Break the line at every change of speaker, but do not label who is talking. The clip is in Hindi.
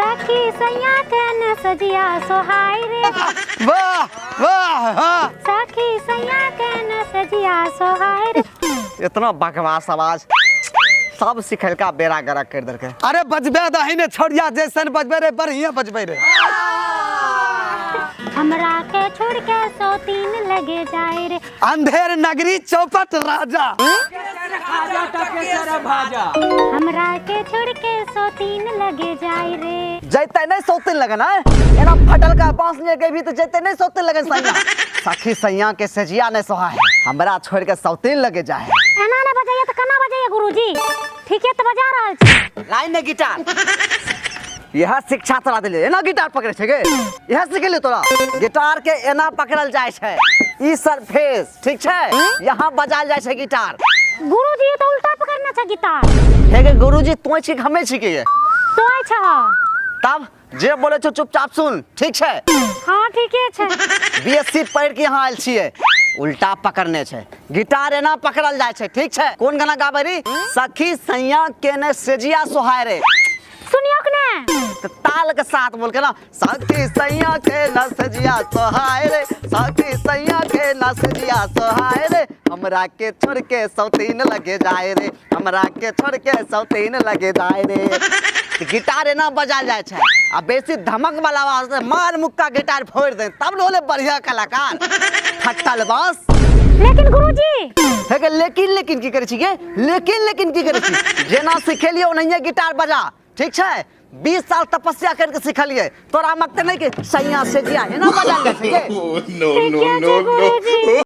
सखी सैया के न सजिया सोहाई रे।
वाह वाह हाँ।
सखी सैया के न सजिया सोहाई रे।
इतना बकवास आवाज सब सिखल का बेड़ा गरक कर दर के। अरे बजबे दहीने छोड़िया जैसन बजबे रे बढ़िया बजबे रे।
हमरा के छोड़ के 103 लगे जाए रे।
अंधेर नगरी चौपट राजा।
हमरा के छोड़ के 103 लगे जाए रे।
जैते नहीं 103 लगन है एना फटल का बांस ले के भी तो जैते नहीं 103 लगन सैया। सखी सैया के सजिया ने सोहा है हमरा छोड़ के 103 लगे जाए।
एना ने बजाइए तो कना बजाइए गुरुजी। ठीक है तो बजा रहल छी।
लाइन ने गिटार यह शिक्षा तोरा दिले एना गिटार पकड़े छे गे। यह सिखले तोरा गिटार के एना पकड़ल जाय छे। ई सरफेस ठीक छे यहाँ बजाल जाय छे गिटार।
गुरुजी तो उल्टा पकड़ना छे गिटार।
हे गे गुरुजी तोय छी हमें छी के
तो आय छ
तब जे बोले छो चुपचाप सुन ठीक छे।
हां ठीके छे।
बीएससी पढ़ के यहाँ आयल छिए उल्टा पकड़ने छे गिटार एना पकड़ल जाय छे ठीक छे। कौन गाना गाबै री सखी सैया के ने सजिया सोहाय रे।
सुनियो कि ने
तो ताल के साथ बोल के ना सखी सैया के न सजिया सोहाय रे। सखी सैया के न सजिया सोहाय रे। हमरा के छोड़ के 103 लगे जाए रे। हमरा के छोड़ के 103 लगे जाए रे। तो गिटार एना बजाल जाए छे आ बेसी धमक वाला आवाज से मार मुक्का गिटार फोड़ दे तब न होले बढ़िया कलाकार। फटल बांस।
लेकिन गुरुजी
हे गे लेकिन की करे छी गे लेकिन की करे छी जेना सिखेलियो ओनहिए गिटार बजा ठीक छे। 20 साल तपस्या करके सिखलिए तोरा मत नहीं के सैया से जिया एना बजा ले
ठीक है गुरुजी।